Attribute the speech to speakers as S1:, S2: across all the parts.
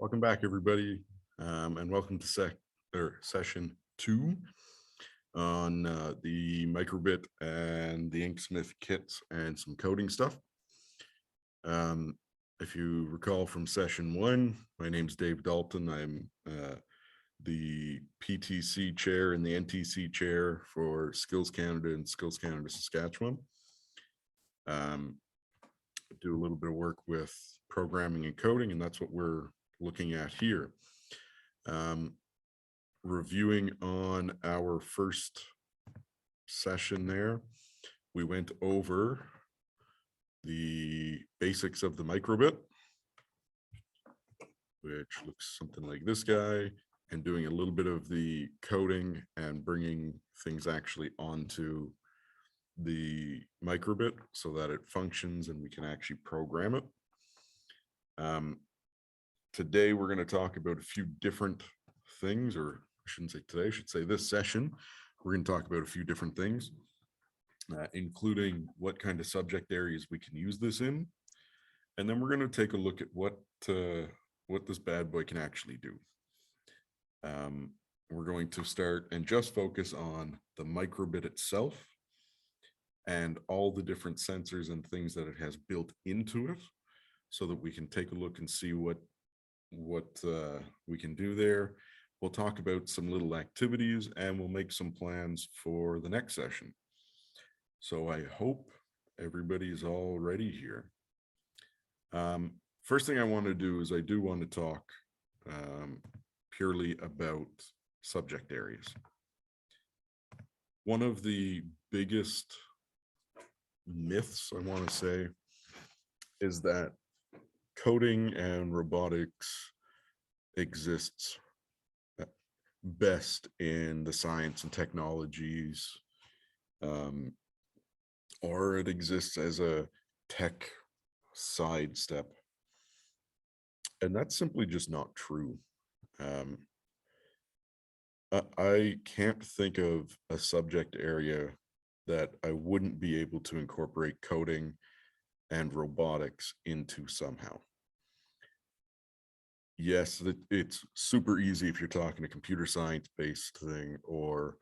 S1: Welcome back, everybody, and welcome to session 2 on the microbit and the Inksmith kits and some coding stuff. If you recall from session 1, my name's Dave Dalton. I'm the PTC chair and the NTC chair for Skills Canada and Skills Canada Saskatchewan. Do a little bit of work with programming and coding, and that's what we're looking at here. Reviewing on our first session there, we went over the basics of the microbit, which looks something like this guy, and doing a little bit of the coding and bringing things actually onto the microbit so that it functions and we can actually program it. Today, we're going to talk about a few different things, or I shouldn't say today, I should say this session. We're going to talk about a few different things, including what kind of subject areas we can use this in. And then we're going to take a look at what this bad boy can actually do. We're going to start and just focus on the microbit itself and all the different sensors and things that it has built into it, so that we can take a look and see what we can do there. We'll talk about some little activities and we'll make some plans for the next session. So I hope everybody's all ready here. First thing I want to do is I do want to talk purely about subject areas. One of the biggest myths, I want to say, is that coding and robotics exists best in the science and technologies, or it exists as a tech sidestep. And that's simply just not true. I can't think of a subject area that I wouldn't be able to incorporate coding and robotics into somehow. Yes, it's super easy if you're talking a computer science based thing, or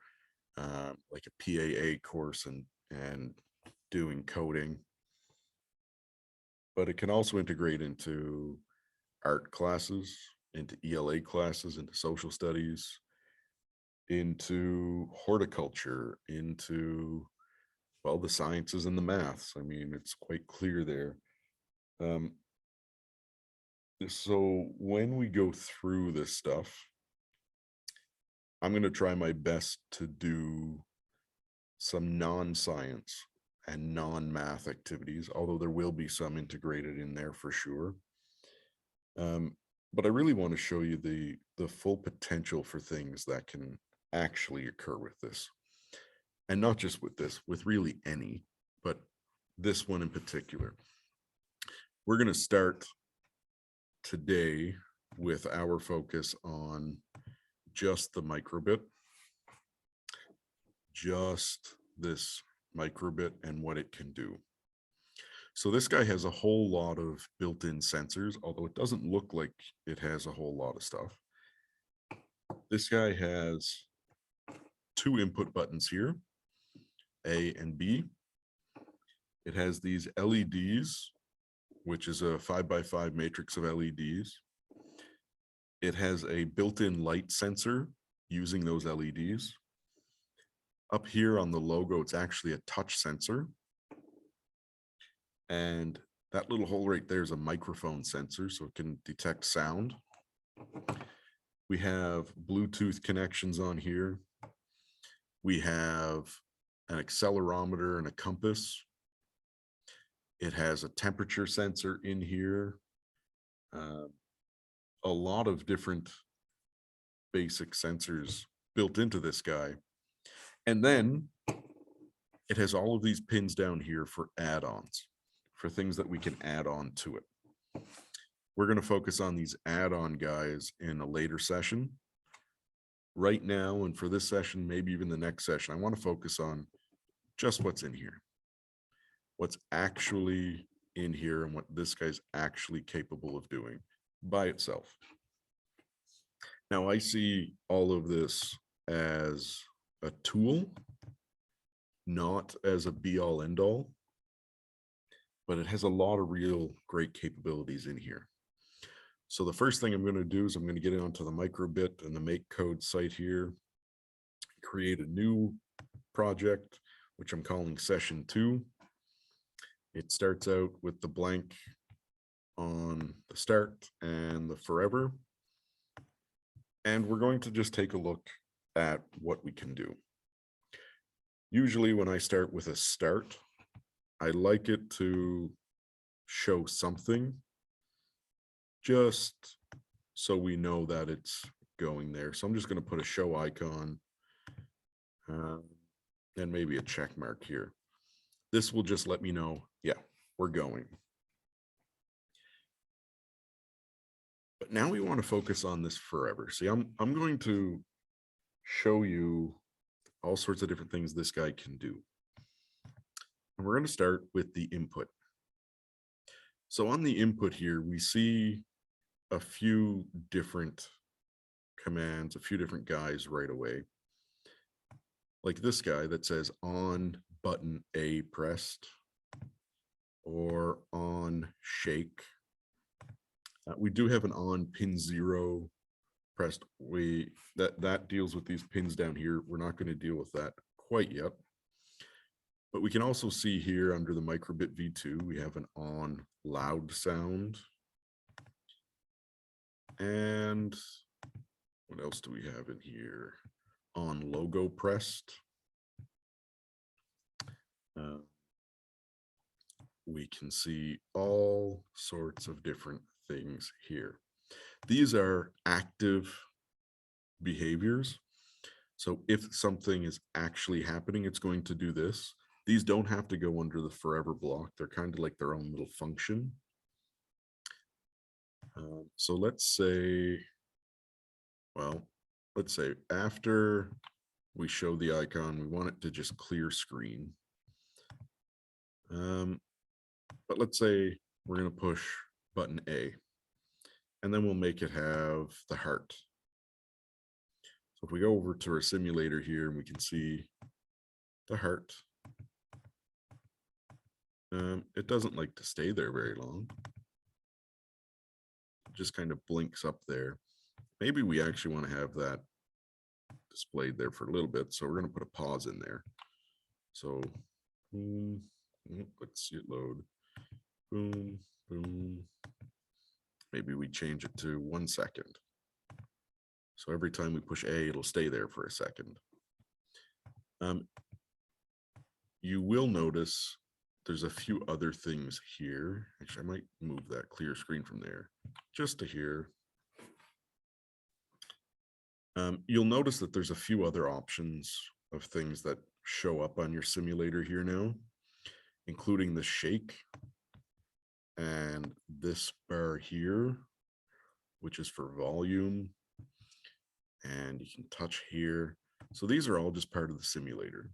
S1: like a PAA course and doing coding, but it can also integrate into art classes, into ELA classes, into social studies, into horticulture, into, well, the sciences and the maths. I mean, it's quite clear there. So when we go through this stuff, I'm going to try my best to do some non-science and non-math activities, although there will be some integrated in there for sure. But I really want to show you the full potential for things that can actually occur with this. And not just with this, with really any, but this one in particular. We're going to start today with our focus on just the microbit, just this microbit and what it can do. So this guy has a whole lot of built-in sensors, although it doesn't look like it has a whole lot of stuff. This guy has 2 input buttons here, A and B. It has these LEDs, which is a 5x5 matrix of LEDs. It has a built-in light sensor using those LEDs. Up here on the logo, it's actually a touch sensor. And that little hole right there is a microphone sensor, so it can detect sound. We have Bluetooth connections on here. We have an accelerometer and a compass. It has a temperature sensor in here. A lot of different basic sensors built into this guy. And then it has all of these pins down here for add-ons, for things that we can add on to it. We're going to focus on these add-on guys in a later session. Right now, and for this session, maybe even the next session, I want to focus on just what's in here. What's actually in here and what this guy's actually capable of doing by itself. Now I see all of this as a tool, not as a be all end all, but it has a lot of real great capabilities in here. So the first thing I'm going to do is I'm going to get onto the microbit and the make code site here, create a new project, which I'm calling session 2. It starts out with the blank on the start and the forever. And we're going to just take a look at what we can do. Usually when I start with a start, I like it to show something just so we know that it's going there. So I'm just going to put a show icon and maybe a check mark here. This will just let me know, yeah, we're going. But now we want to focus on this forever. See, I'm going to show you all sorts of different things this guy can do. And we're going to start with the input. So on the input here, we see a few different commands, a few different guys right away. Like this guy that says on button A pressed or on shake. We do have an on pin 0 pressed. That deals with these pins down here. We're not going to deal with that quite yet. But we can also see here under the microbit V2, we have an on loud sound. And what else do we have in here? On logo pressed. We can see all sorts of different things here. These are active behaviors. So if something is actually happening, it's going to do this. These don't have to go under the forever block. They're kind of like their own little function. So let's say after we show the icon, we want it to just clear screen. But let's say we're going to push button A, and then we'll make it have the heart. So if we go over to our simulator here, and we can see the heart. It doesn't like to stay there very long. It just kind of blinks up there. Maybe we actually want to have that displayed there for a little bit. So we're going to put a pause in there. So let's see it load. Boom, boom. Maybe we change it to 1 second. So every time we push A, it'll stay there for a second. You will notice there's a few other things here. Actually, I might move that clear screen from there just to here. You'll notice that there's a few other options of things that show up on your simulator here now, including the shake and this bar here, which is for volume, and you can touch here. So these are all just part of the simulator.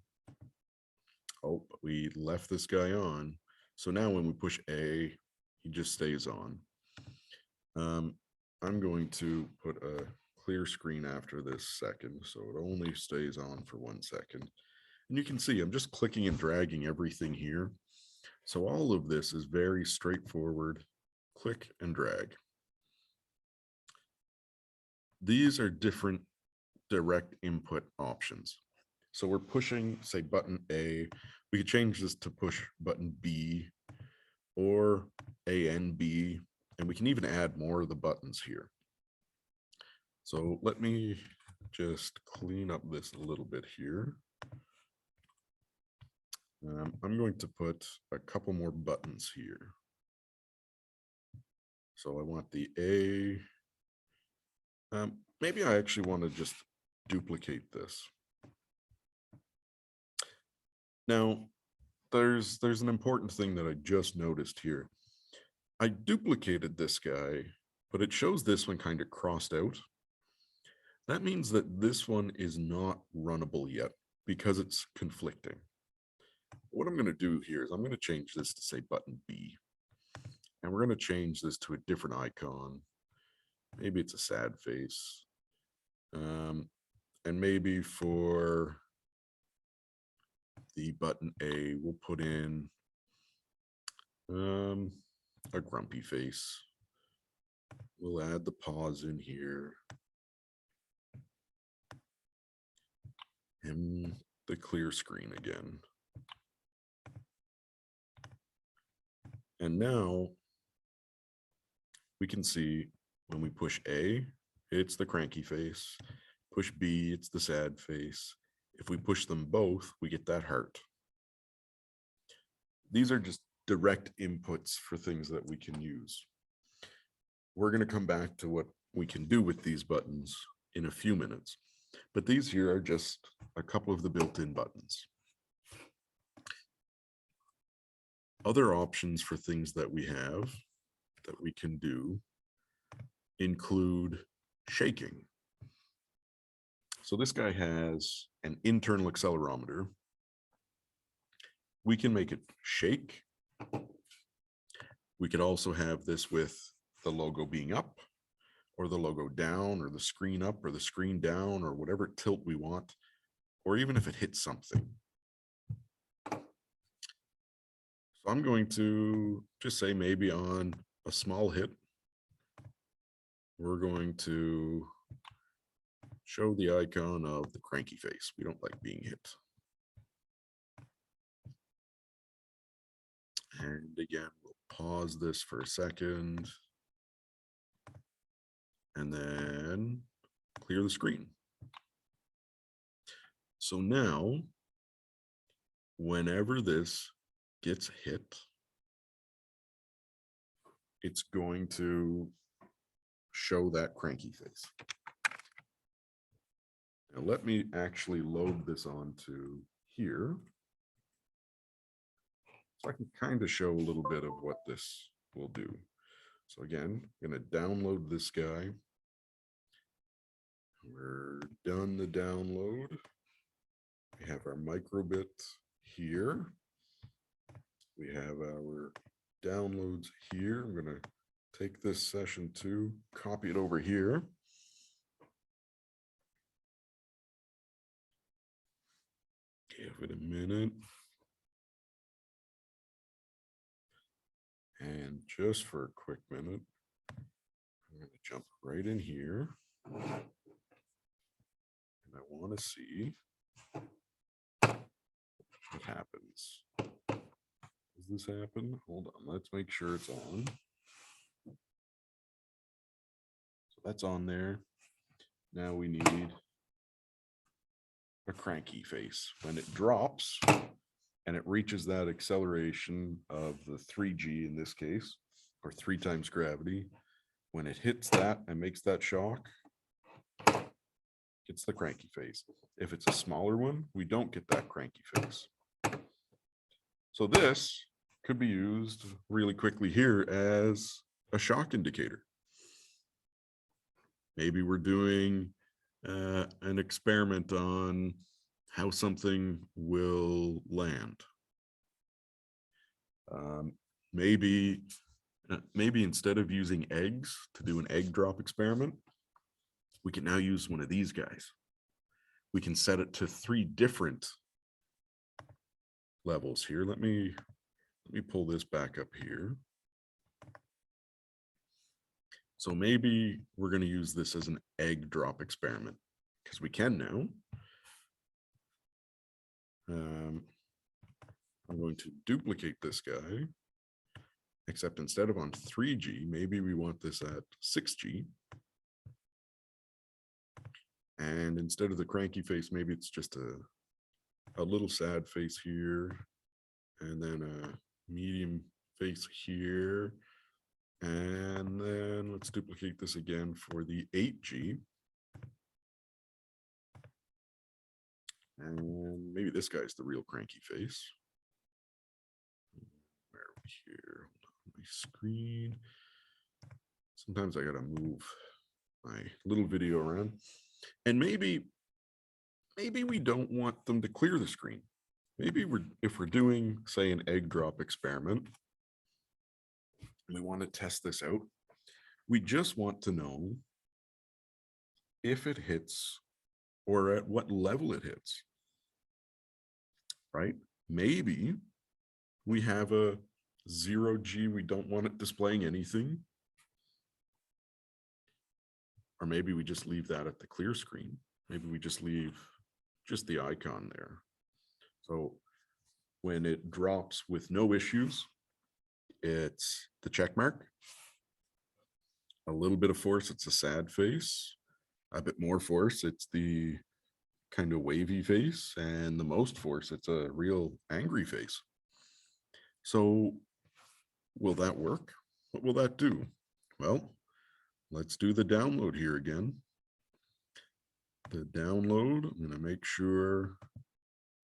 S1: Oh, but we left this guy on. So now when we push A, he just stays on. I'm going to put a clear screen after this second, so it only stays on for 1 second. And you can see I'm just clicking and dragging everything here. So all of this is very straightforward. Click and drag. These are different direct input options. So we're pushing, say, button A. We could change this to push button B or A and B, and we can even add more of the buttons here. So let me just clean up this a little bit here. I'm going to put a couple more buttons here. So I want the A. Maybe I actually want to just duplicate this. Now, there's an important thing that I just noticed here. I duplicated this guy, but it shows this one kind of crossed out. That means that this one is not runnable yet because it's conflicting. What I'm going to do here is I'm going to change this to say button B. And we're going to change this to a different icon. Maybe it's a sad face. And maybe for the button A, we'll put in a grumpy face. We'll add the pause in here. And the clear screen again. And now we can see when we push A, it's the cranky face. Push B, it's the sad face. If we push them both, we get that heart. These are just direct inputs for things that we can use. We're going to come back to what we can do with these buttons in a few minutes, but these here are just a couple of the built-in buttons. Other options for things that we have that we can do include shaking. So this guy has an internal accelerometer. We can make it shake. We could also have this with the logo being up, or the logo down, or the screen up, or the screen down, or whatever tilt we want, or even if it hits something. So I'm going to just say maybe on a small hit, we're going to show the icon of the cranky face. We don't like being hit. And again, we'll pause this for a second and then clear the screen. So now, whenever this gets hit, it's going to show that cranky face. Now let me actually load this onto here, so I can kind of show a little bit of what this will do. So again, I'm going to download this guy. We're done the download. We have our microbit here. We have our downloads here. I'm going to take this session 2, copy it over here. Give it a minute. And just for a quick minute, I'm going to jump right in here. And I want to see what happens. Does this happen? Hold on, let's make sure it's on. So that's on there. Now we need a cranky face. When it drops and it reaches that acceleration of the 3G in this case, or 3 times gravity, when it hits that and makes that shock, it's the cranky face. If it's a smaller one, we don't get that cranky face. So this could be used really quickly here as a shock indicator. Maybe we're doing an experiment on how something will land. Maybe instead of using eggs to do an egg drop experiment, we can now use one of these guys. We can set it to 3 different levels here. Let me pull this back up here. So maybe we're going to use this as an egg drop experiment, because we can now. I'm going to duplicate this guy, except instead of on 3G, maybe we want this at 6G. And instead of the cranky face, maybe it's just a little sad face here, and then a medium face here. And then let's duplicate this again for the 8G. And maybe this guy's the real cranky face. Where are we here? Hold on, my screen. Sometimes I gotta move my little video around. And maybe we don't want them to clear the screen. Maybe if we're doing, say, an egg drop experiment, we want to test this out. We just want to know if it hits or at what level it hits, right? Maybe we have a 0G, we don't want it displaying anything. Or maybe we just leave that at the clear screen. Maybe we just leave just the icon there. So when it drops with no issues, it's the check mark. A little bit of force, it's a sad face. A bit more force, it's the kind of wavy face. And the most force, it's a real angry face. So will that work? What will that do? Well, let's do the download here again. The download, I'm going to make sure,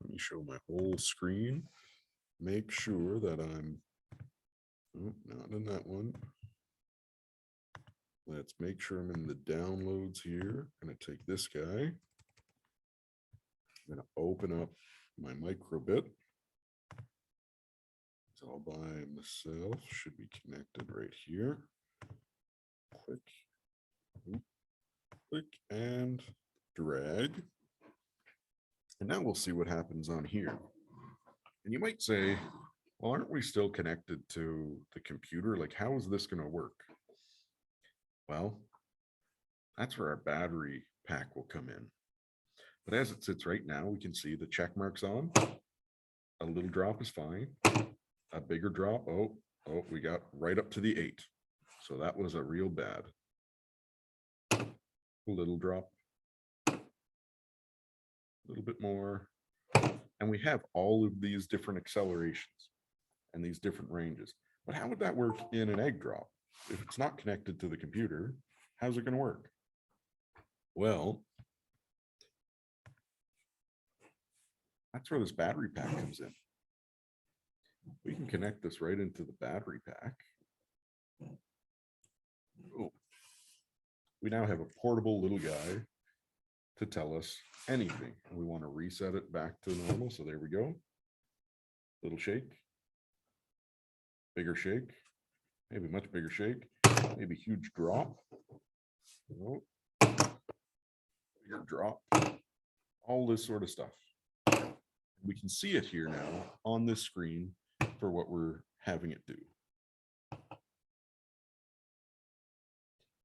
S1: let me show my whole screen. Make sure that I'm, oh, not in that one. Let's make sure I'm in the downloads here. I'm going to take this guy. I'm going to open up my microbit. It's all by myself, should be connected right here. Click, click and drag. And now we'll see what happens on here. And you might say, well, aren't we still connected to the computer? Like, how is this going to work? Well, that's where our battery pack will come in. But as it sits right now, we can see the check marks on. A little drop is fine. A bigger drop, oh, we got right up to the 8. So that was a real bad. A little drop. A little bit more. And we have all of these different accelerations and these different ranges. But how would that work in an egg drop? If it's not connected to the computer, how's it going to work? Well, that's where this battery pack comes in. We can connect this right into the battery pack. Oh, we now have a portable little guy to tell us anything. We want to reset it back to normal. So there we go. Little shake. Bigger shake. Maybe much bigger shake. Maybe huge drop. Oh, bigger drop. All this sort of stuff. We can see it here now on this screen for what we're having it do.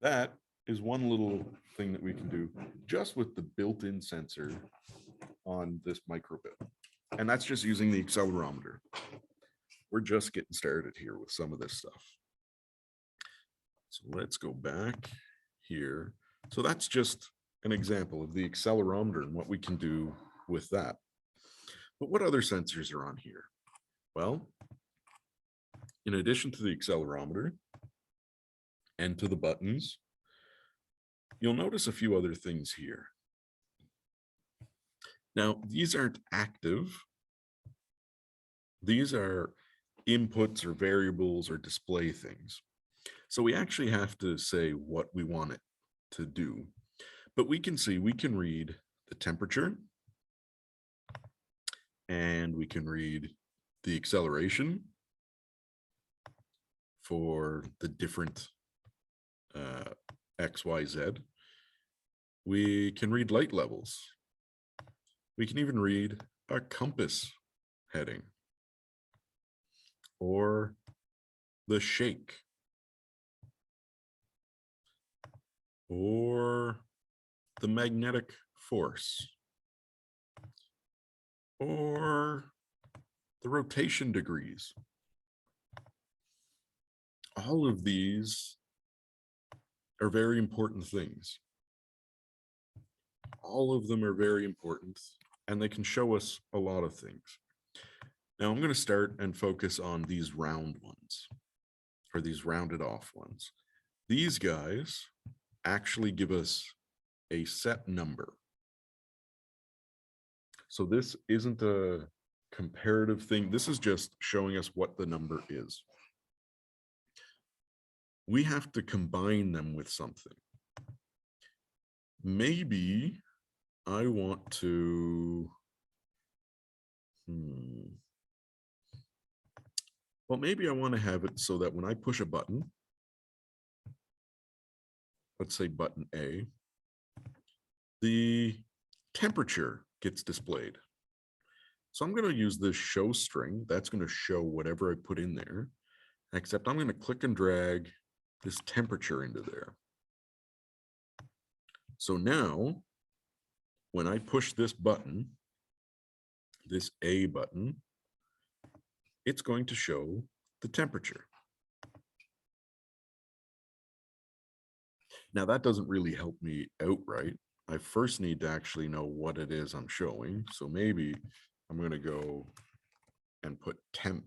S1: That is one little thing that we can do just with the built-in sensor on this microbit. And that's just using the accelerometer. We're just getting started here with some of this stuff. So let's go back here. So that's just an example of the accelerometer and what we can do with that. But what other sensors are on here? Well, in addition to the accelerometer and to the buttons, you'll notice a few other things here. Now, these aren't active. These are inputs or variables or display things. So we actually have to say what we want it to do. But we can see, we can read the temperature, and we can read the acceleration for the different X, Y, Z. We can read light levels. We can even read a compass heading or the shake or the magnetic force or the rotation degrees. All of these are very important things. All of them are very important, and they can show us a lot of things. Now I'm going to start and focus on these round ones, or these rounded off ones. These guys actually give us a set number. So this isn't a comparative thing. This is just showing us what the number is. We have to combine them with something. Maybe I want to, well, maybe I want to have it so that when I push a button, let's say button A, the temperature gets displayed. So I'm going to use this show string. That's going to show whatever I put in there, except I'm going to click and drag this temperature into there. So now when I push this button, this A button, it's going to show the temperature. Now that doesn't really help me outright. I first need to actually know what it is I'm showing. So maybe I'm going to go and put temp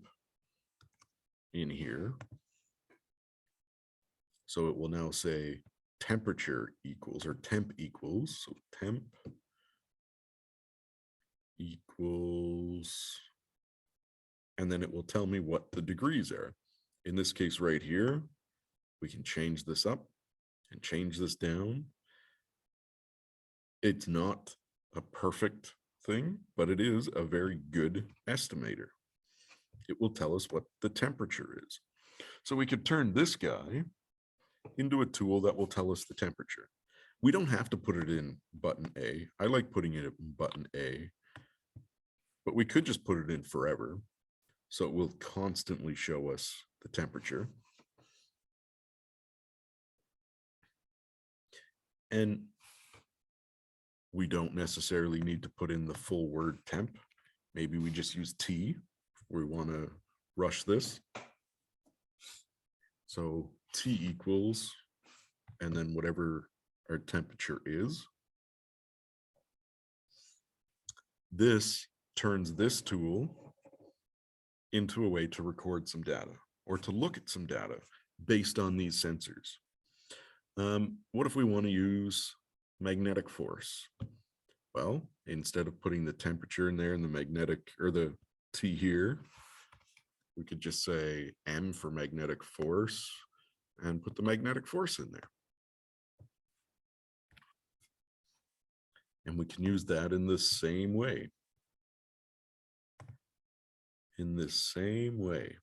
S1: in here. So it will now say temperature equals, or temp equals. So temp equals, and then it will tell me what the degrees are. In this case right here, we can change this up and change this down. It's not a perfect thing, but it is a very good estimator. It will tell us what the temperature is. So we could turn this guy into a tool that will tell us the temperature. We don't have to put it in button A. I like putting it in button A, but we could just put it in forever. So it will constantly show us the temperature. And we don't necessarily need to put in the full word temp. Maybe we just use T. We want to rush this. So T equals, and then whatever our temperature is. This turns this tool into a way to record some data or to look at some data based on these sensors. What if we want to use magnetic force? Well, instead of putting the temperature in there and the magnetic, or the T here, we could just say M for magnetic force and put the magnetic force in there. And we can use that in the same way. In the same way.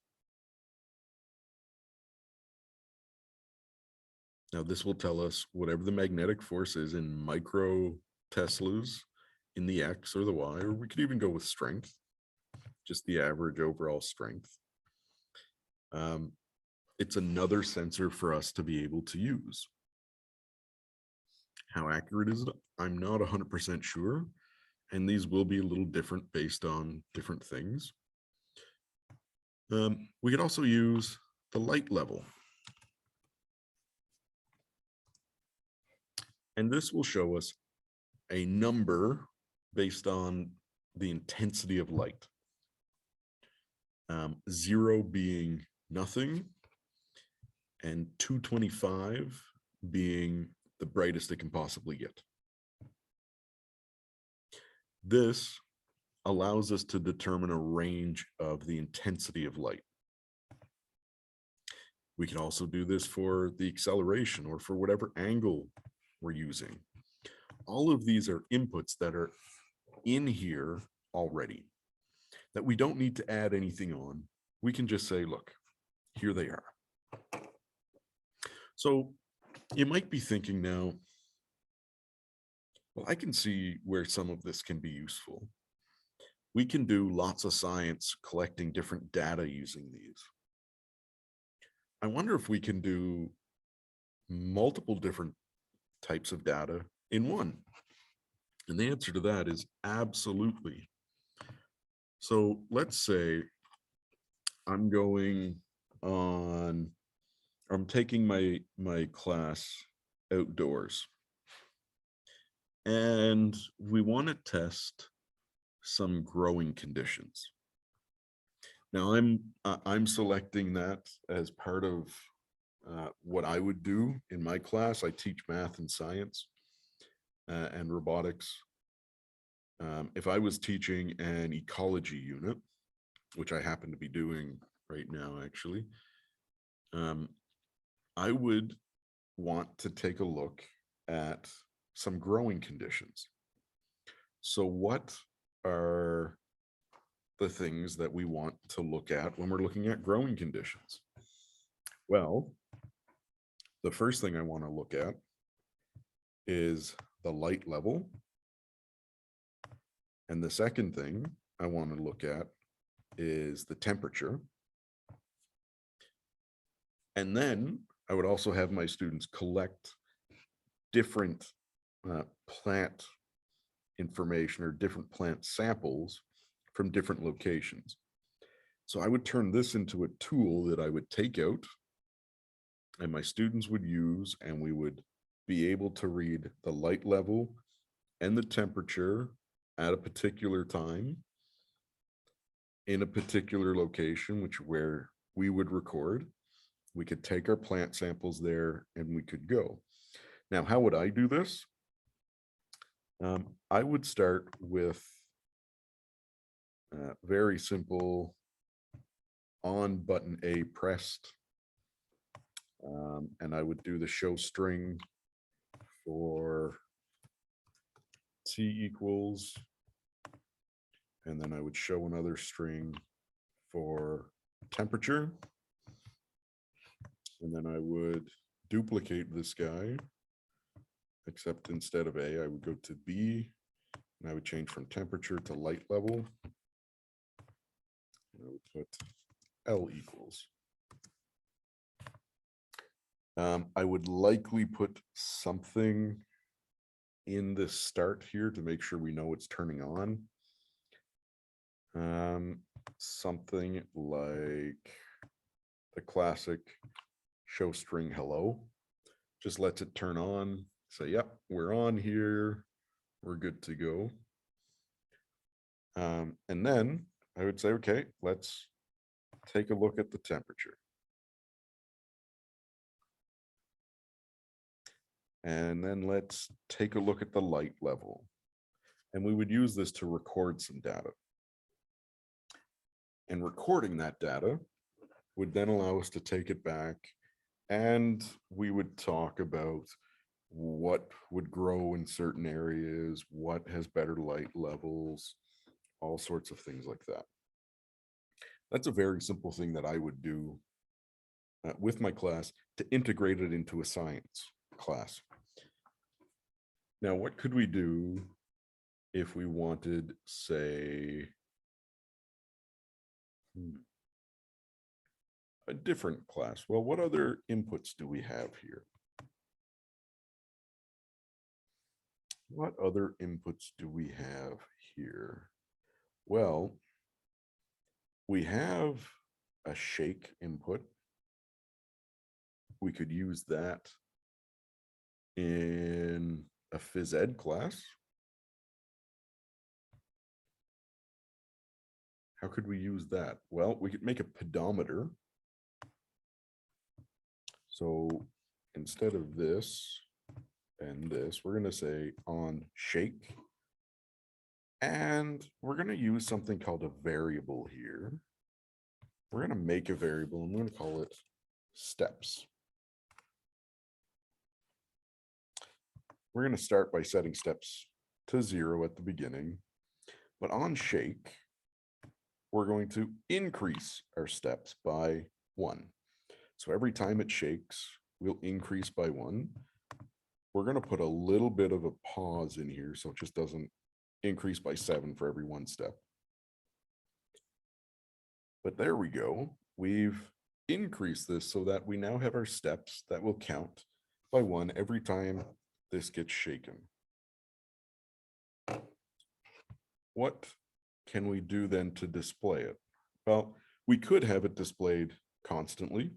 S1: Now this will tell us whatever the magnetic force is in micro Teslas in the X or the Y, or we could even go with strength, just the average overall strength. It's another sensor for us to be able to use. How accurate is it? I'm not 100% sure. And these will be a little different based on different things. We could also use the light level. And this will show us a number based on the intensity of light. 0 being nothing, and 225 being the brightest it can possibly get. This allows us to determine a range of the intensity of light. We can also do this for the acceleration or for whatever angle we're using. All of these are inputs that are in here already, that we don't need to add anything on. We can just say, look, here they are. So you might be thinking now, well, I can see where some of this can be useful. We can do lots of science collecting different data using these. I wonder if we can do multiple different types of data in one. And the answer to that is absolutely. So let's say I'm taking my class outdoors, and we want to test some growing conditions. Now I'm selecting that as part of what I would do in my class. I teach math and science and robotics. If I was teaching an ecology unit, which I happen to be doing right now, actually, I would want to take a look at some growing conditions. So what are the things that we want to look at when we're looking at growing conditions? Well, the first thing I want to look at is the light level. And the second thing I want to look at is the temperature. And then I would also have my students collect different plant information or different plant samples from different locations. So I would turn this into a tool that I would take out and my students would use, and we would be able to read the light level and the temperature at a particular time in a particular location, which where we would record. We could take our plant samples there and we could go. Now, how would I do this? I would start with very simple on button A pressed. And I would do the show string for T equals, and then I would show another string for temperature. And then I would duplicate this guy, except instead of A, I would go to B, and I would change from temperature to light level. And I would put L equals. I would likely put something in the start here to make sure we know it's turning on. Something like the classic show string hello. Just lets it turn on. Say, yep, we're on here. We're good to go. And then I would say, okay, let's take a look at the temperature. And then let's take a look at the light level. And we would use this to record some data. And recording that data would then allow us to take it back, and we would talk about what would grow in certain areas, what has better light levels, all sorts of things like that. That's a very simple thing that I would do with my class to integrate it into a science class. Now, what could we do if we wanted, say, a different class? Well, what other inputs do we have here? What other inputs do we have here? Well, we have a shake input. We could use that in a phys ed class. How could we use that? Well, we could make a pedometer. So instead of this and this, we're going to say on shake. And we're going to use something called a variable here. We're going to make a variable and we're going to call it steps. We're going to start by setting steps to 0 at the beginning, but on shake, we're going to increase our steps by 1. So every time it shakes, we'll increase by 1. We're going to put a little bit of a pause in here so it just doesn't increase by 7 for every 1 step. But there we go. We've increased this so that we now have our steps that will count by 1 every time this gets shaken. What can we do then to display it? Well, we could have it displayed constantly.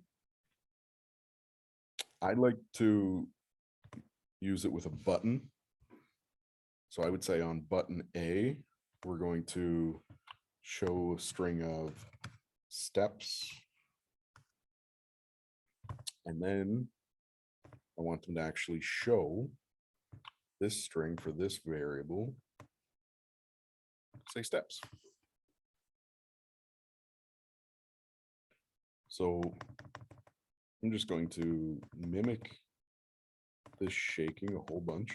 S1: I like to use it with a button. So I would say on button A, we're going to show a string of steps. And then I want them to actually show this string for this variable, say steps. So I'm just going to mimic this shaking a whole bunch.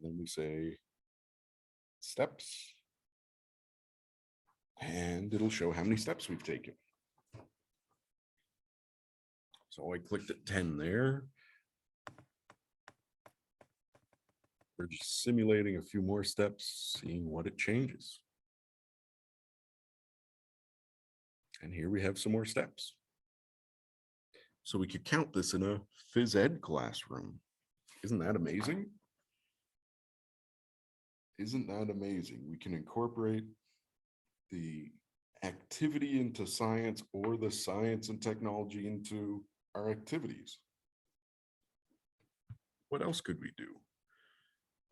S1: Then we say steps, and it'll show how many steps we've taken. So I clicked at 10 there. We're just simulating a few more steps, seeing what it changes. And here we have some more steps. So we could count this in a phys ed classroom. Isn't that amazing? Isn't that amazing? We can incorporate the activity into science or the science and technology into our activities. What else could we do?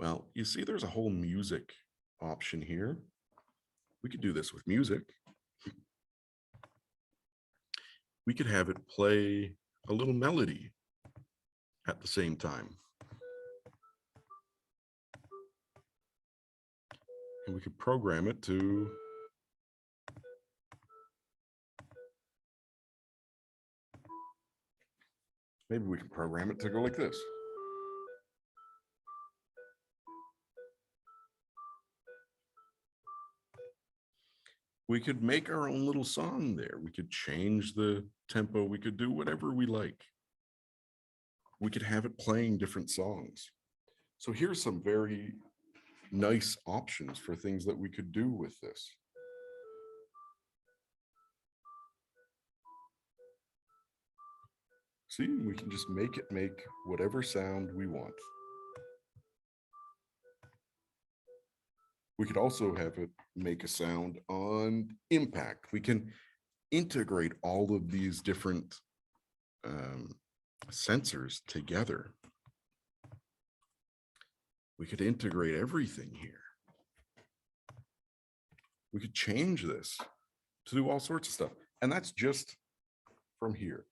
S1: Well, you see there's a whole music option here. We could do this with music. We could have it play a little melody at the same time. And we could program it to maybe we can program it to go like this. We could make our own little song there. We could change the tempo. We could do whatever we like. We could have it playing different songs. So here's some very nice options for things that we could do with this. See, we can just make it make whatever sound we want. We could also have it make a sound on impact. We can integrate all of these different sensors together. We could integrate everything here. We could change this to do all sorts of stuff. And that's just from here.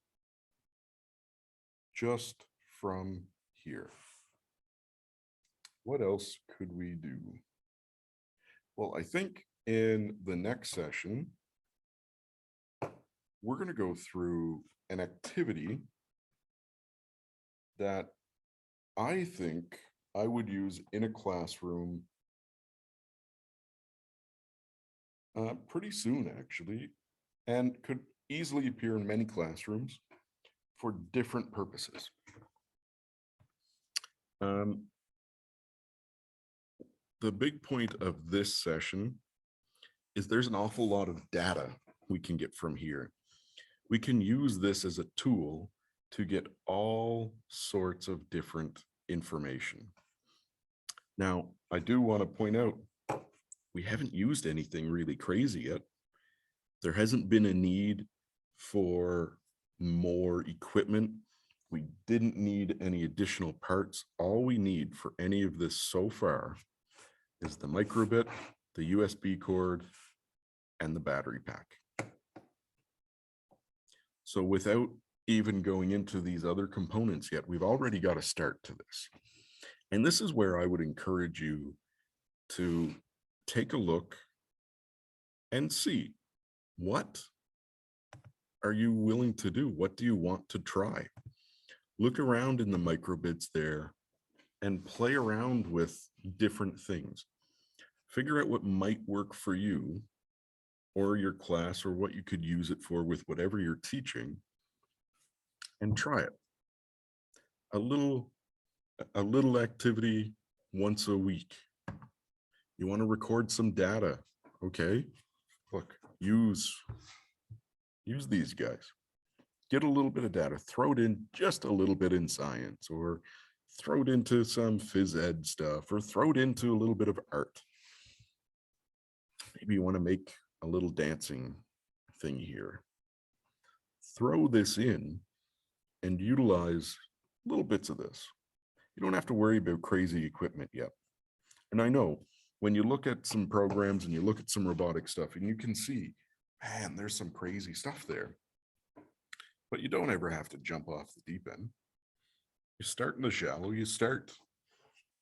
S1: Just from here. What else could we do? Well, I think in the next session, we're going to go through an activity that I think I would use in a classroom pretty soon, actually, and could easily appear in many classrooms for different purposes. The big point of this session is there's an awful lot of data we can get from here. We can use this as a tool to get all sorts of different information. Now, I do want to point out, we haven't used anything really crazy yet. There hasn't been a need for more equipment. We didn't need any additional parts. All we need for any of this so far is the microbit, the USB cord, and the battery pack. So without even going into these other components yet, we've already got a start to this. And this is where I would encourage you to take a look and see, what are you willing to do? What do you want to try? Look around in the microbits there and play around with different things. Figure out what might work for you or your class, or what you could use it for with whatever you're teaching, and try it. A little activity once a week. You want to record some data, okay? Look, use these guys. Get a little bit of data, throw it in just a little bit in science, or throw it into some phys ed stuff, or throw it into a little bit of art. Maybe you want to make a little dancing thing here. Throw this in and utilize little bits of this. You don't have to worry about crazy equipment yet. And I know when you look at some programs and you look at some robotic stuff, and you can see, man, there's some crazy stuff there. But you don't ever have to jump off the deep end. You start in the shallow, you start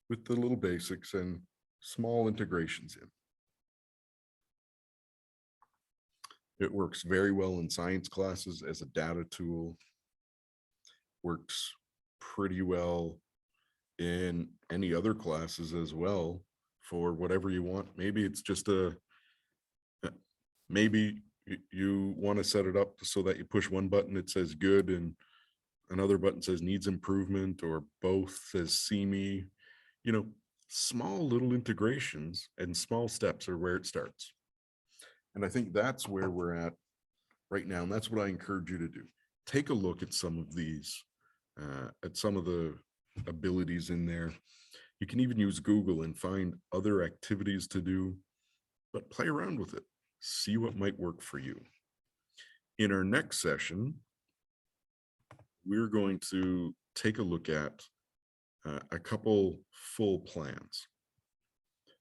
S1: with the little basics and small integrations in. It works very well in science classes as a data tool. Works pretty well in any other classes as well for whatever you want. Maybe it's just maybe you want to set it up so that you push one button, it says good, and another button says needs improvement, or both says see me. You know, small little integrations and small steps are where it starts. And I think that's where we're at right now. And that's what I encourage you to do. Take a look at some of these, at some of the abilities in there. You can even use Google and find other activities to do, but play around with it. See what might work for you. In our next session, we're going to take a look at a couple full plans.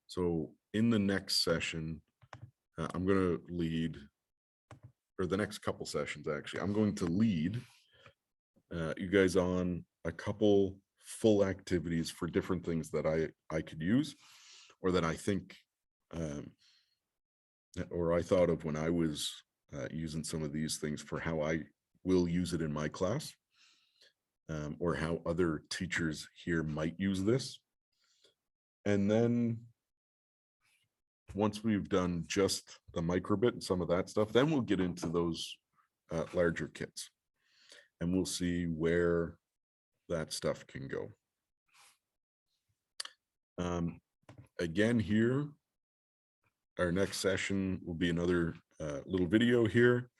S1: So in the next session, I'm going to lead, or the next couple sessions actually, I'm going to lead you guys on a couple full activities for different things that I could use, or that I think, or I thought of when I was using some of these things for how I will use it in my class, or how other teachers here might use this. And then once we've done just the microbit and some of that stuff, then we'll get into those larger kits, and we'll see where that stuff can go. Again, here, our next session will be another little video here.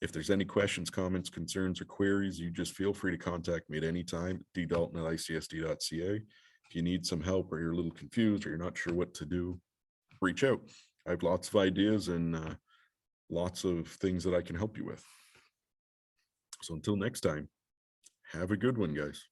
S1: If there's any questions, comments, concerns, or queries, you just feel free to contact me at any time, ddalton@icsd.ca. If you need some help, or you're a little confused, or you're not sure what to do, reach out. I have lots of ideas and lots of things that I can help you with. So until next time, have a good one, guys.